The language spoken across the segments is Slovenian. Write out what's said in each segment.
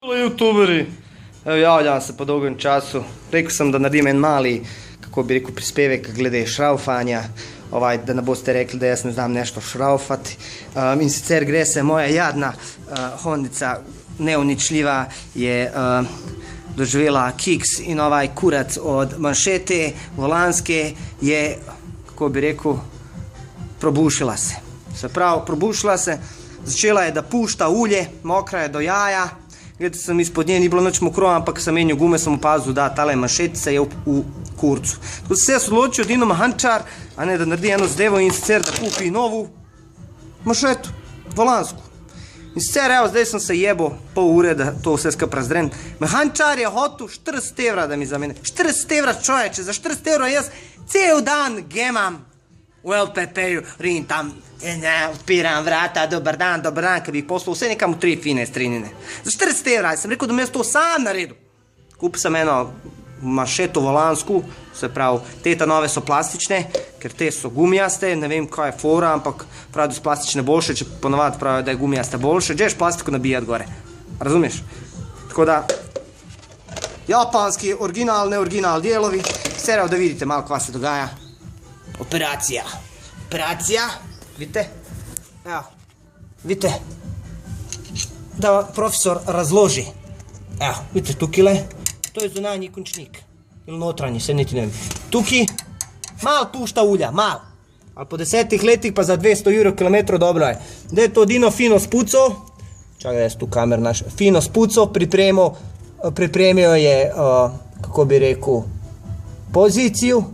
Hvala youtuberi, evo javljam se po dolgem času, rekel sem da naredim en mali, kako bi rekel, prispevek glede šraufanja, da ne boste rekli da jaz ne znam nešto šraufati, in sicer gre se moja jadna Hondica neuničljiva je doživela kiks in ovaj kurac od manšete volanske je, kako bi rekel, probušila se. Se pravi, probušila se, začela je da pušta ulje, mokra je do jaja. Gledajte, sem izpod nje, ni bilo nič mokro, ampak sem menil gume, sem opazil, da tale manšetica je v kurcu. Tako se jaz odločil od eno mahančar, a ne da naredi eno zdevo in sicer da kupi novu manšetu, volansku. In sicer, evo, zdaj sem se jebo pol ure, da to vse skupaj razdrem. Mehančar je hotel 40 evra, da mi zamene. 40 evra, čoveče, za 40 evra jaz cel dan gemam v LPP-ju, rin tam, odpiram vrata, dober dan, ker bi jih poslal vse nekam v 3 fine strinjene. Za 40 evra, sem rekel, da mi jaz to sam naredil. Kupil sem eno manšeto volansku, se pravi, te nove so plastične, ker te so gumijaste, ne vem kaj je fora, ampak pravi, da so plastične boljše, če ponovadi pravi, da je gumijaste boljše, džeš plastiko nabijati gore, razumiješ? Tako da, japanski original, ne original dijelovi, vse da vidite malo kva se dogaja. Operacija, vidite, evo, vidite, da profesor razloži, evo, vidite tukile, to je zunanji končnik, ili notranji, se niti ne vidi, tukaj, mal pušta ulja, mal, ali po 10 letih pa za 200 euro kilometrov dobro je, da je to Dino fino spuco, čakaj da je tu kamer naš, fino spuco, pripremio je, kako bi rekel, poziciju,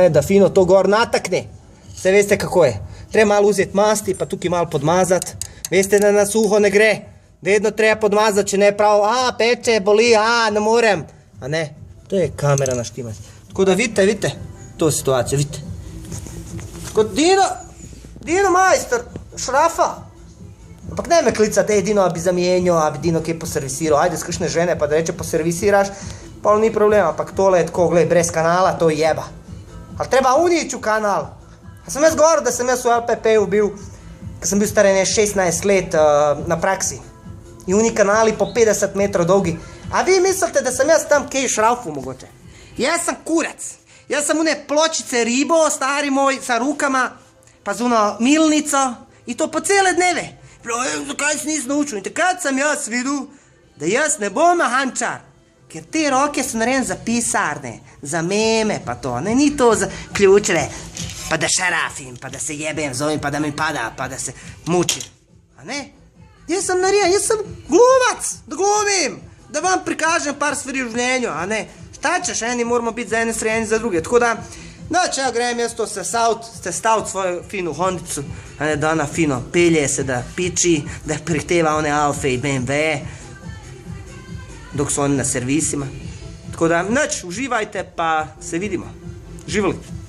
da fino to gor natakne. Vse veste kako je. Treba malo uzeti masti, pa tukaj malo podmazati. Veste da na suho ne gre. Vedno treba podmazati, če ne prav, peče, boli, ne morem. A ne, to je kamera naštimati. Tako da vidite, to situacijo, vidite. Tako Dino majster, šrafa. Ampak ne me klicati, Dino, bi zamijenil, bi Dino kaj poservisiral. Ajde, skušne žene, pa da reče poservisiraš, pa ni problema, ampak tole je tako, gledaj, brez kanala, to jeba. Ali treba unići u kanal. A sam jaz govorio da sam jaz u LPP-u bil, kad sam bil star 16 let na praksi. I oni kanali po 50 metrov dolgi. A vi mislite da sam jaz tam kaj šraufu mogoče? Ja sam kurac. Ja sam une pločice ribo, stari moj, sa rukama, pa zuno milnico, i to po cijele dneve. Zakaj si nisi naučil? I kad sam jaz vidu da jaz ne bom mahančar. Ker te roke so narejene za pisarne, za meme pa to, ne, ni to za ključeve, pa da šarafim, pa da se jebem z ovim, pa da mi pada, pa da se mučim. A ne? Jaz sam narejen, jaz sam glumac, da glumim, da vam prikažem par stvari v življenju, a ne? Šta ćeš, eni moramo biti za ene strani za druge, tako da, znači ja grem jaz to sestaviti svoju finu Hondicu, a ne, da ona fino pelje se, da piči, da prihteva one Alfe i BMW, dok su oni na servisima. Tako da, uživajte pa se vidimo. Živjeli!